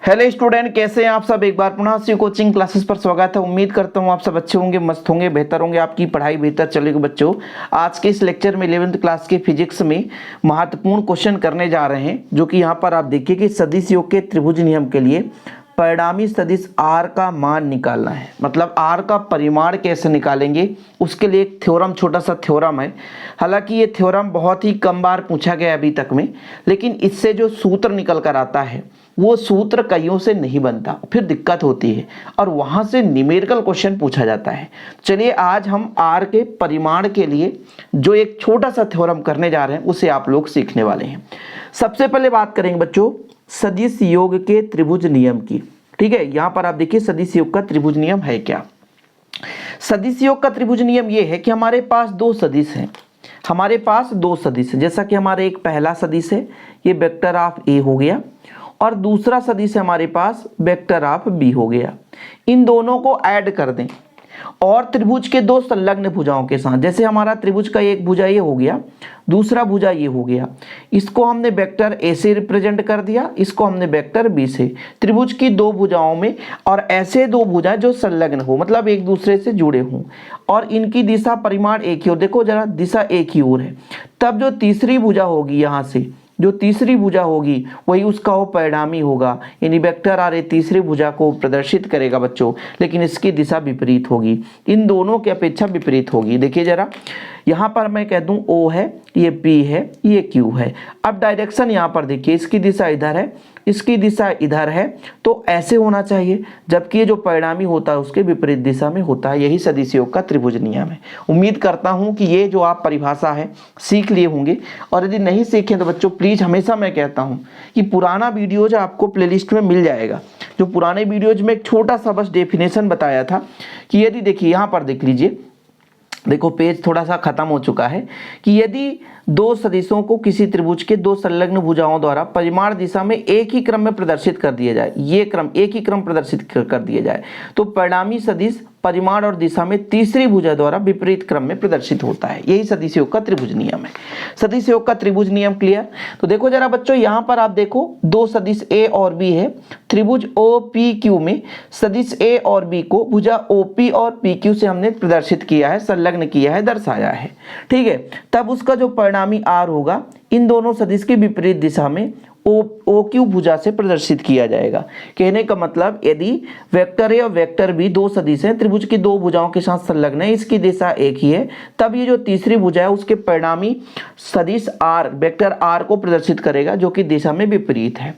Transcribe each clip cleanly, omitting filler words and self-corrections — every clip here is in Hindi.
हेलो स्टूडेंट, कैसे हैं आप सब। एक बार पुनः सी कोचिंग क्लासेस पर स्वागत है। उम्मीद करता हूं आप सब अच्छे होंगे, मस्त होंगे, बेहतर होंगे, आपकी पढ़ाई बेहतर चलेगी। बच्चों, आज के इस लेक्चर में 11th क्लास के फिजिक्स में महत्वपूर्ण क्वेश्चन करने जा रहे हैं, जो कि यहाँ पर आप देखिए कि सदिश योग के त्रिभुज नियम के लिए परिणामी सदिश आर का मान निकालना है। मतलब आर का परिमाण कैसे निकालेंगे, उसके लिए एक थ्योरम, छोटा सा थ्योरम है। हालांकि ये थ्योरम बहुत ही कम बार पूछा गया अभी तक में, लेकिन इससे जो सूत्र निकल कर आता है वो सूत्र कईयों से नहीं बनता, फिर दिक्कत होती है और वहाँ से न्यूमेरिकल क्वेश्चन पूछा जाता है। चलिए आज हम आर के परिमाण के लिए जो एक छोटा सा थ्योरम करने जा रहे हैं उसे आप लोग सीखने वाले हैं। सबसे पहले बात करेंगे बच्चों सदिश योग के त्रिभुज नियम की। ठीक है, यहाँ पर आप देखिए सदिश योग का त्रिभुज नियम है क्या। सदिश योग का त्रिभुज नियम ये है कि हमारे पास दो सदिश हैं। हमारे पास दो सदिश है, जैसा कि हमारे एक पहला सदिश है, ये वेक्टर ऑफ ए हो गया, और दूसरा सदिश हमारे पास वेक्टर ऑफ बी हो गया। इन दोनों को ऐड कर दें और त्रिभुज के दो संलग्न भुजाओं के साथ, जैसे हमारा त्रिभुज का एक भुजा ये हो गया, दूसरा भुजा ये हो गया, इसको हमने वेक्टर ए से रिप्रेजेंट कर दिया, इसको हमने वेक्टर बी से। त्रिभुज की दो भुजाओं में और ऐसे दो भुजाएं जो संलग्न हो, मतलब एक दूसरे से जुड़े हों, और इनकी दिशा परिमाण एक ही ओर, देखो जरा दिशा एक ही ओर है, तब जो तीसरी भुजा होगी, यहाँ से जो तीसरी भुजा होगी वही उसका वो परिणामी होगा। यानी वेक्टर आर तीसरी भुजा को प्रदर्शित करेगा बच्चों, लेकिन इसकी दिशा विपरीत होगी, इन दोनों की अपेक्षा विपरीत होगी। देखिए जरा, यहाँ पर मैं कह दूं O है, ये P है, ये Q है। अब डायरेक्शन यहाँ पर देखिए, इसकी दिशा इधर है, इसकी दिशा इधर है, तो ऐसे होना चाहिए, जबकि ये जो परिणामी होता है उसके विपरीत दिशा में होता है। यही सदिश योग का त्रिभुज नियम है। उम्मीद करता हूँ कि ये जो आप परिभाषा है सीख लिए होंगे, और यदि नहीं सीखें तो बच्चों प्लीज़, हमेशा मैं कहता हूँ कि पुराना वीडियोज आपको प्लेलिस्ट में मिल जाएगा। जो पुराने वीडियोज में एक छोटा सा बस डेफिनेशन बताया था कि यदि देखिए यहाँ पर देख लीजिए, देखो पेज थोड़ा सा खत्म हो चुका है, कि यदि दो सदिशों को किसी त्रिभुज के दो संलग्न भुजाओं द्वारा परिमाण दिशा में एक ही क्रम में प्रदर्शित कर दिया जाए, ये क्रम एक ही क्रम प्रदर्शित कर दिया जाए, तो परिणामी सदिश परिमाण और दिशा में तीसरी भुजा द्वारा विपरीत क्रम में प्रदर्शित होता है। यही सदिश योग का त्रिभुज नियम है। सदिश योग का त्रिभुज नियम क्लियर। तो देखो जरा बच्चों, यहाँ पर आप देखो दो सदिश ए और बी है। त्रिभुज ओ पी क्यू में सदिश ए और बी को भुजा ओपी और पी क्यू से हमने प्रदर्शित किया है, संलग्न किया है, दर्शाया है। ठीक है, तब उसका जो परिणामी आर होगा इन दोनों सदिश के विपरीत दिशा में ओ क्यू भुजा से प्रदर्शित किया जाएगा। कहने का मतलब, यदि वेक्टर ए और वेक्टर बी दो सदिश हैं, त्रिभुज की दो भुजाओं के साथ संलग्न है, इसकी दिशा एक ही है, तब ये जो तीसरी भुजा है उसके परिणामी सदिश आर, वेक्टर आर को प्रदर्शित करेगा, जो कि दिशा में विपरीत है।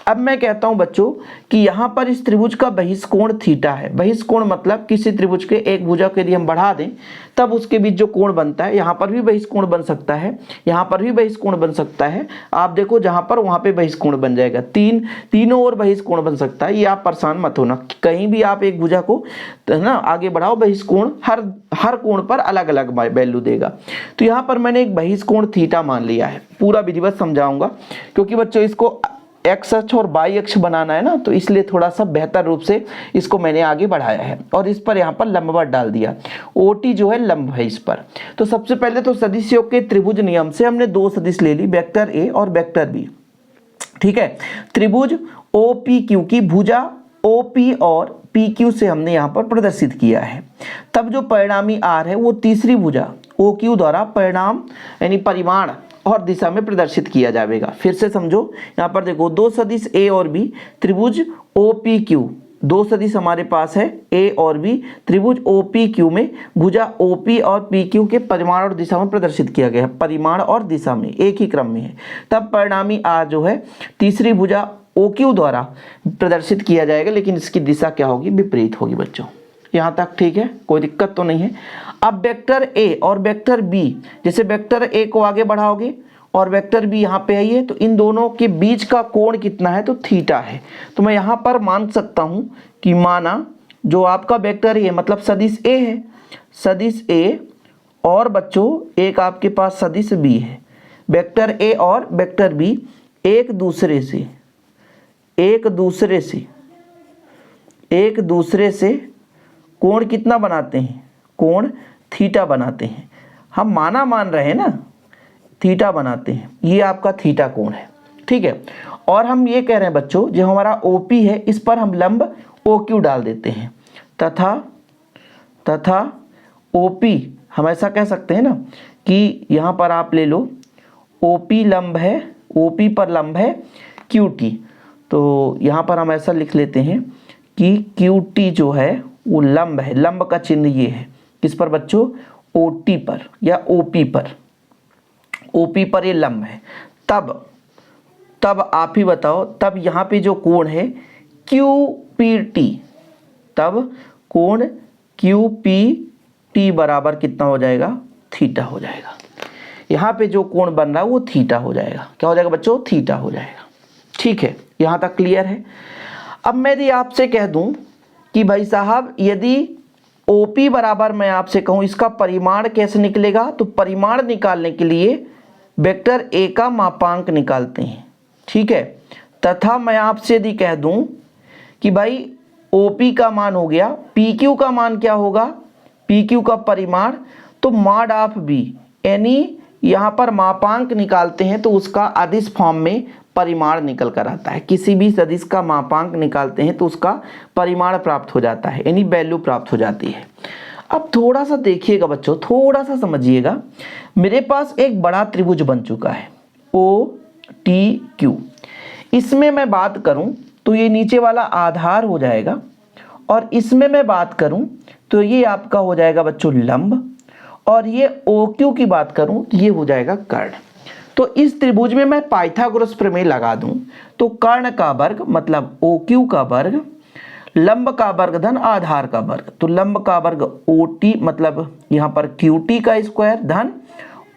अब मैं कहता हूं बच्चों कि यहाँ पर इस त्रिभुज का बहिष्कोण थीटा है। बहिष्कोण मतलब किसी त्रिभुज के एक भुजा को यदि हम बढ़ा दें तब उसके बीच जो कोण बनता है, यहाँ पर भी बहिष्कोण बन सकता है, यहाँ पर भी बहिष्कोण बन सकता है। आप देखो जहाँ पर वहाँ पे बहिष्कोण बन जाएगा, तीनों ओर बहिष्कोण बन सकता है। ये आप परेशान मत होना, कहीं भी आप एक भुजा को ना आगे बढ़ाओ, बहिष्कोण हर कोण पर अलग अलग वैल्यू देगा। तो यहाँ पर मैंने एक बहिष्कोण थीटा मान लिया है। पूरा विधिवत समझाऊंगा, क्योंकि बच्चों इसको एक्स अक्ष और वाई अक्ष बनाना है ना, तो इसलिए थोड़ा सा बेहतर रूप से इसको मैंने आगे बढ़ाया है और इस पर यहाँ पर लंबवत डाल दिया। ओटी जो है लंब है इस पर। तो सबसे पहले तो सदिश योग के त्रिभुज नियम से हमने दो सदिश ले ली, वेक्टर ए और वेक्टर बी। ठीक है, त्रिभुज ओ पी क्यू की भुजा ओ पी और पी क्यू से हमने यहाँ पर प्रदर्शित किया है। तब जो परिणामी आर है वो तीसरी भुजा ओ क्यू द्वारा परिणाम यानी परिमाण और दिशा में प्रदर्शित किया जाएगा। फिर से समझो, यहाँ पर देखो दो सदिश ए और बी, त्रिभुज ओ पी क्यू, दो सदिश हमारे पास है ए और बी, त्रिभुज ओ पी क्यू में भुजा ओ पी और पी क्यू के परिमाण और दिशा में प्रदर्शित किया गया है। परिमाण और दिशा में एक ही क्रम में है, तब परिणामी आर जो है तीसरी भुजा ओ क्यू द्वारा प्रदर्शित किया जाएगा, लेकिन इसकी दिशा क्या होगी, विपरीत होगी। बच्चों यहाँ तक ठीक है, कोई दिक्कत तो नहीं है। अब वेक्टर ए और वेक्टर बी, जैसे वेक्टर ए को आगे बढ़ाओगे और वेक्टर बी यहाँ पे आई है, तो इन दोनों के बीच का कोण कितना है, तो थीटा है। तो मैं यहाँ पर मान सकता हूँ कि माना जो आपका वेक्टर ए मतलब सदिश ए है, सदिश ए, और बच्चों एक आपके पास सदिश बी है। वेक्टर ए और वेक्टर बी एक दूसरे से कोण कितना बनाते हैं, कोण थीटा बनाते हैं। हम मान रहे हैं ना, थीटा बनाते हैं, ये आपका थीटा कोण है। ठीक है, और हम ये कह रहे हैं बच्चों, जो हमारा OP है इस पर हम लंब OQ डाल देते हैं, तथा OP हम ऐसा कह सकते हैं ना कि यहाँ पर आप ले लो OP लंब है, OP पर लंब है QT। तो यहाँ पर हम ऐसा लिख लेते हैं कि QT जो है वो लंब है, लंब का चिन्ह ये है किस पर बच्चों, OT पर या OP पर, OP पर ये लंब है। तब आप ही बताओ, तब यहाँ पे जो कोण है QPT, तब कोण QPT बराबर कितना हो जाएगा, थीटा हो जाएगा। यहाँ पे जो कोण बन रहा है वो थीटा हो जाएगा। क्या हो जाएगा बच्चों, थीटा हो जाएगा। ठीक है, यहाँ तक क्लियर है। अब मैं यदि आपसे कह दूं कि भाई साहब यदि OP बराबर, मैं आपसे कहूं इसका परिमाण कैसे निकलेगा, तो परिमाण निकालने के लिए वेक्टर A का मापांक निकालते हैं। ठीक है, तथा मैं आपसे यदि कह दूं कि भाई OP का मान हो गया, PQ का मान क्या होगा, PQ का परिमाण, तो मॉड ऑफ B, यानी यहाँ पर मापांक निकालते हैं तो उसका अदिश फॉर्म में परिमाण निकल कर आता है। किसी भी सदिश का मापांक निकालते हैं तो उसका परिमाण प्राप्त हो जाता है, यानी वैल्यू प्राप्त हो जाती है। अब थोड़ा सा देखिएगा बच्चों, थोड़ा सा समझिएगा। मेरे पास एक बड़ा त्रिभुज बन चुका है OTQ। इसमें मैं बात करूं तो ये नीचे वाला आधार हो जाएगा, और इसमें मैं बात करूं तो ये आपका हो जाएगा बच्चों लंब, और ये OQ की बात करूं तो ये हो जाएगा कर्ण। तो इस त्रिभुज में मैं पाइथागोरस प्रमेय लगा दूं तो कर्ण का वर्ग मतलब OQ का वर्ग, लंब का वर्ग धन आधार का वर्ग, तो लंब का वर्ग OT मतलब यहाँ पर QT का स्क्वायर धन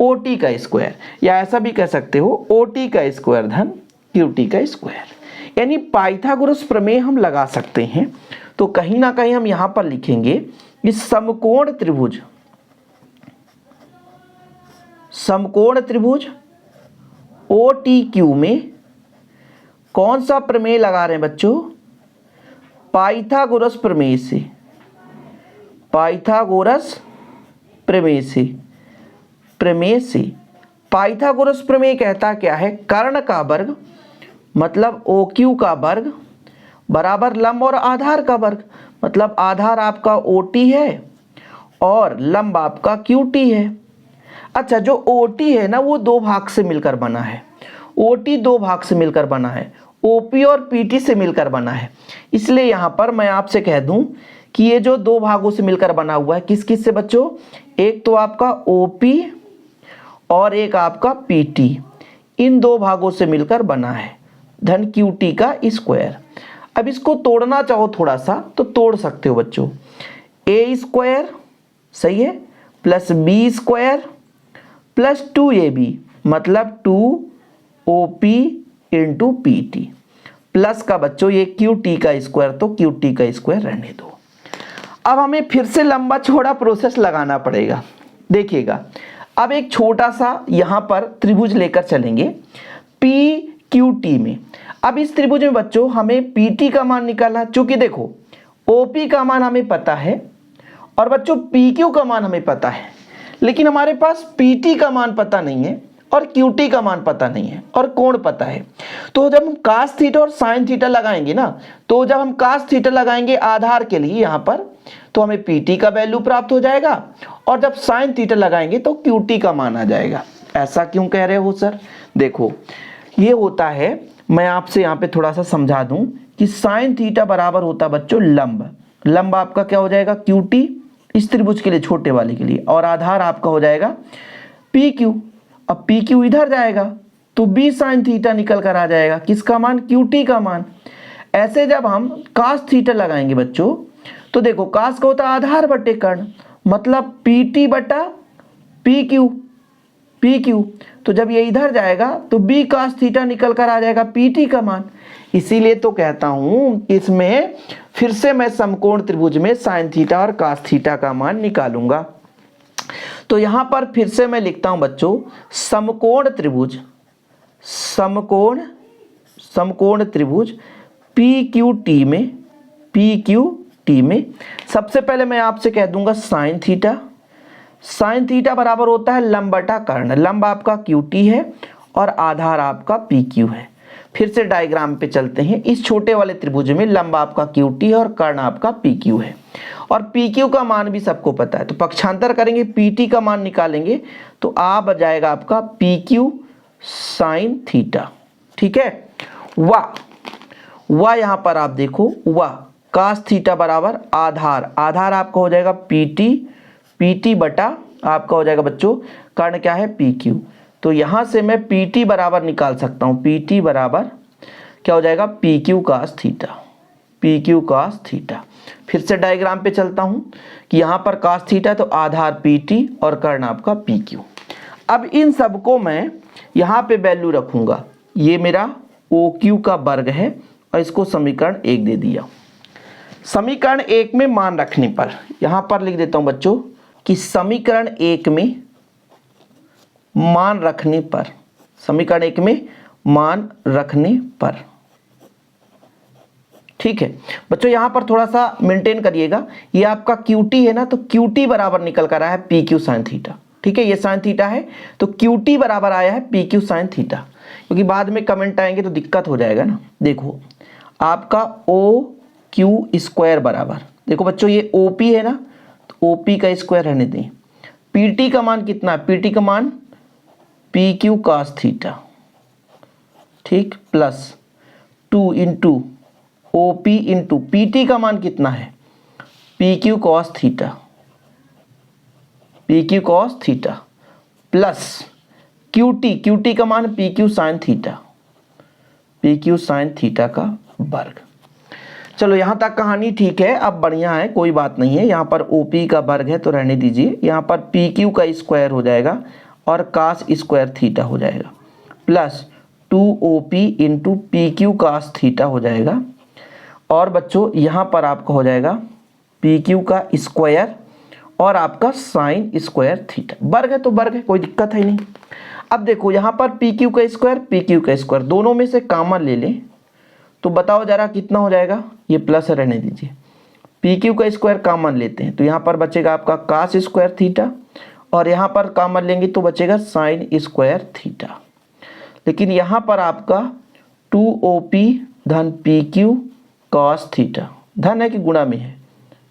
OT का स्क्वायर, या ऐसा भी कह सकते हो OT का स्क्वायर धन QT का स्क्वायर, यानी पाइथागोरस प्रमेय हम लगा सकते हैं। तो कहीं ना कहीं हम यहाँ पर लिखेंगे इस समकोण त्रिभुज OTQ में कौन सा प्रमेय लगा रहे हैं बच्चों, पाइथागोरस प्रमेय से, पाइथागोरस प्रमेय कहता क्या है, कर्ण का वर्ग मतलब OQ का वर्ग बराबर लंब और आधार का वर्ग, मतलब आधार आपका OT है और लंब आपका QT है। अच्छा, जो OT है ना वो दो भाग से मिलकर बना है, OT दो भाग से मिलकर बना है, OP और PT से मिलकर बना है। इसलिए यहाँ पर मैं आपसे कह दूं कि ये जो दो भागों से मिलकर बना हुआ है, किस किस से बच्चों, एक तो आपका OP और एक आपका PT, इन दो भागों से मिलकर बना है धन QT का स्क्वायर। अब इसको तोड़ना चाहो थोड़ा सा तो तोड़ सकते हो बच्चों, A स्क्वायर सही है plus B square plus 2AB मतलब 2OP इंटू PT प्लस का बच्चों ये QT का स्क्वायर, तो QT का स्क्वायर रहने दो। अब हमें फिर से लंबा चौड़ा प्रोसेस लगाना पड़ेगा। देखिएगा, अब एक छोटा सा यहाँ पर त्रिभुज लेकर चलेंगे PQT में। अब इस त्रिभुज में बच्चों हमें PT का मान निकालना, चूंकि देखो OP का मान हमें पता है और बच्चों PQ का मान हमें पता है, लेकिन हमारे पास PT का मान पता नहीं है और QT का मान पता नहीं है और कोण पता है। तो जब हम cos थीटा और sin थीटा लगाएंगे ना, तो जब हम cos थीटा लगाएंगे आधार के लिए यहाँ पर, तो हमें PT का वैल्यू प्राप्त हो जाएगा, और जब sin थीटा लगाएंगे तो QT का मान आ जाएगा। ऐसा क्यों कह रहे हो सर? देखो ये होता है, मैं आपसे यहाँ पे थोड़ा सा समझा दूं कि sin थीटा बराबर होता बच्चों लंब, लंब आपका क्या हो जाएगा QT इस त्रिभुज के लिए, छोटे वाले के लिए, और आधार आपका हो जाएगा PQ। अब PQ इधर जाएगा तो B sin थीटा निकल कर आ जाएगा, किसका मान, QT का मान। ऐसे जब हम cos थीटा लगाएंगे बच्चों, तो देखो cos का होता है आधार बटे कर्ण, मतलब PT बटा PQ, तो जब ये इधर जाएगा तो B cos थीटा निकल कर आ जाएगा PT का मान। इसीलिए तो कहता हूं इसमें फिर से मैं समकोण त्रिभुज में sin थीटा और cos थीटा का मान निकालूंगा। तो यहां पर फिर से मैं लिखता हूं बच्चों समकोण त्रिभुज PQT में सबसे पहले मैं आपसे कह दूंगा sin थीटा बराबर होता है लंब बटा कर्ण, लंब आपका QT है और आधार आपका PQ है। फिर से डायग्राम पे चलते हैं। इस छोटे वाले त्रिभुज में लंब आपका QT है और कर्ण आपका PQ है, और PQ का मान भी सबको पता है, तो पक्षांतर करेंगे, PT का मान निकालेंगे तो आ जाएगा आपका PQ साइन थीटा। ठीक है, वाह यहाँ पर आप देखो, वाह कास थीटा बराबर आधार, आधार आपका हो जाएगा PT बटा आपका हो जाएगा बच्चों कर्ण क्या है PQ। तो यहां से मैं PT बराबर निकाल सकता हूं, PT बराबर क्या हो जाएगा PQ कास थीटा। फिर से डायग्राम पे चलता हूं कि यहां पर कास थीटा तो आधार PT और कर्ण आपका PQ। अब इन सबको मैं यहां पे वैल्यू रखूंगा, ये मेरा OQ का वर्ग है और इसको समीकरण 1 दे दिया। समीकरण 1 में मान रखने पर यहां पर लिख देता हूं बच्चों कि समीकरण 1 में मान रखने पर, समीकरण 1 में मान रखने पर, ठीक है बच्चों यहां पर थोड़ा सा मेंटेन करिएगा, ये आपका QT है ना, तो QT बराबर निकल कर आया है PQ साइन थीटा। ठीक है, ये साइन थीटा है तो QT बराबर आया है PQ साइन थीटा, क्योंकि बाद में कमेंट आएंगे तो दिक्कत हो जाएगा ना। देखो आपका OQ स्क्वायर बराबर, देखो बच्चों ये OP है ना, तो OP का स्क्वायर रहने दें। PT का मान कितना है, PT का मान PQ cos थीटा, ठीक, plus 2 into OP into PT का मान कितना है PQ cos theta plus QT का मान PQ साइन थीटा का वर्ग। चलो यहाँ तक कहानी ठीक है, अब बढ़िया है, कोई बात नहीं है। यहाँ पर OP का वर्ग है तो रहने दीजिए, यहाँ पर PQ का स्क्वायर हो जाएगा और कास स्क्वायर थीटा हो जाएगा, plus 2OP into PQ cos theta हो जाएगा। और बच्चों यहाँ पर आपका हो जाएगा PQ का स्क्वायर और आपका साइन स्क्वायर थीटा, वर्ग है तो वर्ग है, कोई दिक्कत है नहीं। अब देखो यहाँ पर PQ का स्क्वायर दोनों में से कॉमन ले लें तो बताओ जरा कितना हो जाएगा, ये प्लस रहने दीजिए। PQ का स्क्वायर कॉमन लेते हैं तो यहाँ पर बचेगा आपका कास स्क्वायर थीटा, और यहाँ पर कॉमन लेंगे तो बचेगा साइन स्क्वायर थीटा। लेकिन यहाँ पर आपका 2OP धन PQ कॉस थीटा, धन है कि गुणा में है,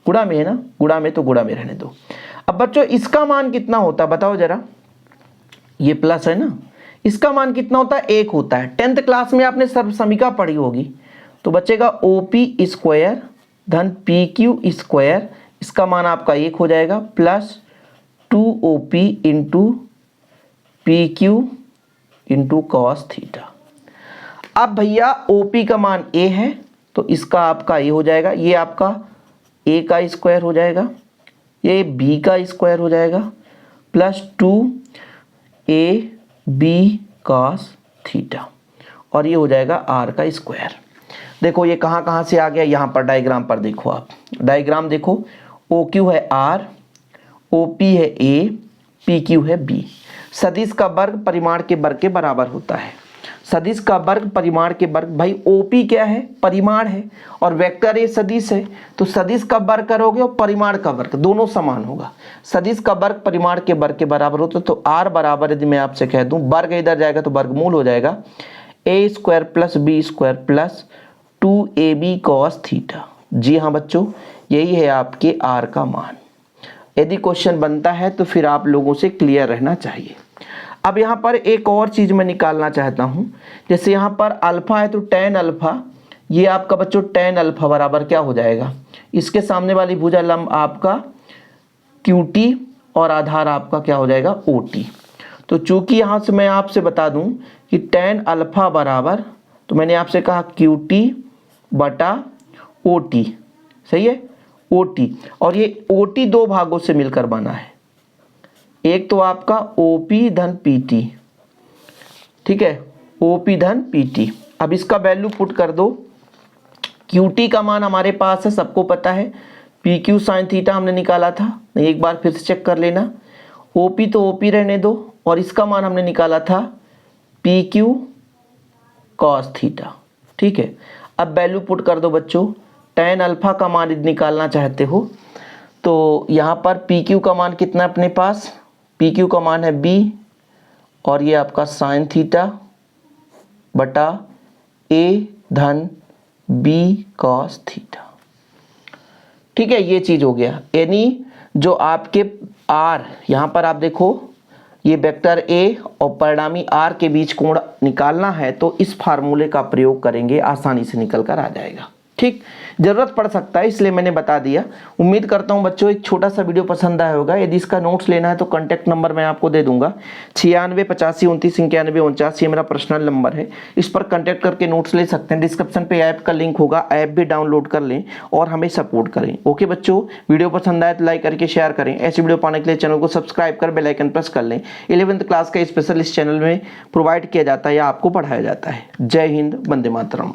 गुणा में है ना, गुणा में तो गुणा में रहने दो। अब बच्चों इसका मान कितना होता है बताओ जरा, ये प्लस है ना, इसका मान कितना होता है 1 होता है। 10th क्लास में आपने सर्वसमीका पढ़ी होगी, तो बचेगा OP स्क्वायर धन PQ स्क्वायर, इसका मान आपका 1 हो जाएगा, plus 2OP into PQ into cos theta. अब भैया OP का मान A है तो इसका आपका A हो जाएगा, ये आपका A का स्क्वायर हो जाएगा, ये B का स्क्वायर हो जाएगा, प्लस 2AB कॉस थीटा, और ये हो जाएगा R का स्क्वायर। देखो ये कहाँ कहाँ से आ गया, यहाँ पर डायग्राम पर देखो, आप डायग्राम देखो, OQ है R, OP है A, PQ है B। सदिश का वर्ग परिमाण के वर्ग के बराबर होता है। सदिश का वर्ग परिमाण के वर्ग, भाई OP क्या है परिमाण है और वेक्टर ए सदिश है, तो सदिश का वर्ग करोगे और परिमाण का वर्ग दोनों समान होगा। सदिश का वर्ग परिमाण के वर्ग के बराबर होता है, तो R बराबर यदि मैं आपसे कह दूं, वर्ग इधर जाएगा तो वर्गमूल हो जाएगा A square plus B square plus 2AB cos theta. जी हाँ बच्चों, यही है आपके R का मान। यदि क्वेश्चन बनता है तो फिर आप लोगों से क्लियर रहना चाहिए। अब यहाँ पर एक और चीज़ मैं निकालना चाहता हूँ, जैसे यहाँ पर अल्फा है तो tan अल्फा, ये आपका बच्चों tan अल्फा बराबर क्या हो जाएगा, इसके सामने वाली भुजा लंब आपका QT और आधार आपका क्या हो जाएगा OT। तो चूंकि यहाँ से मैं आपसे बता दूँ कि tan अल्फा बराबर, तो मैंने आपसे कहा QT बटा OT, सही है OT, और ये OT दो भागों से मिलकर बना है, एक तो आपका OP धन PT, ठीक है OP धन PT। अब इसका वैल्यू पुट कर दो, QT का मान हमारे पास है सबको पता है, PQ साइन थीटा हमने निकाला था, एक बार फिर से चेक कर लेना। OP तो OP रहने दो, और इसका मान हमने निकाला था PQ कॉस थीटा, ठीक है। अब वैल्यू पुट कर दो बच्चों, tan अल्फा का मान यदि निकालना चाहते हो तो यहाँ पर PQ का मान कितना है अपने पास, PQ का मान है B, और ये आपका साइन थीटा बटा ए धन बी कॉस थीटा। ठीक है, ये चीज हो गया। यानी जो आपके आर, यहां पर आप देखो ये वेक्टर ए और परिणामी आर के बीच कोण निकालना है तो इस फार्मूले का प्रयोग करेंगे, आसानी से निकल कर आ जाएगा। ठीक, जरूरत पड़ सकता है इसलिए मैंने बता दिया। उम्मीद करता हूं बच्चों एक छोटा सा वीडियो पसंद आया होगा। यदि इसका नोट्स लेना है तो कांटेक्ट नंबर मैं आपको दे दूंगा, 96 85 29 91 49, ये मेरा पर्सनल नंबर है। इस पर कांटेक्ट करके नोट्स ले सकते हैं। डिस्क्रिप्शन पे ऐप का लिंक होगा, ऐप भी डाउनलोड कर लें और हमें सपोर्ट करें। ओके बच्चों, वीडियो पसंद आए तो लाइक करके शेयर करें। ऐसी वीडियो पाने के लिए चैनल को सब्सक्राइब कर बेल आइकन प्रेस कर लें। 11th क्लास का स्पेशल इस चैनल में प्रोवाइड किया जाता है या आपको पढ़ाया जाता है। जय हिंद, वंदे मातरम।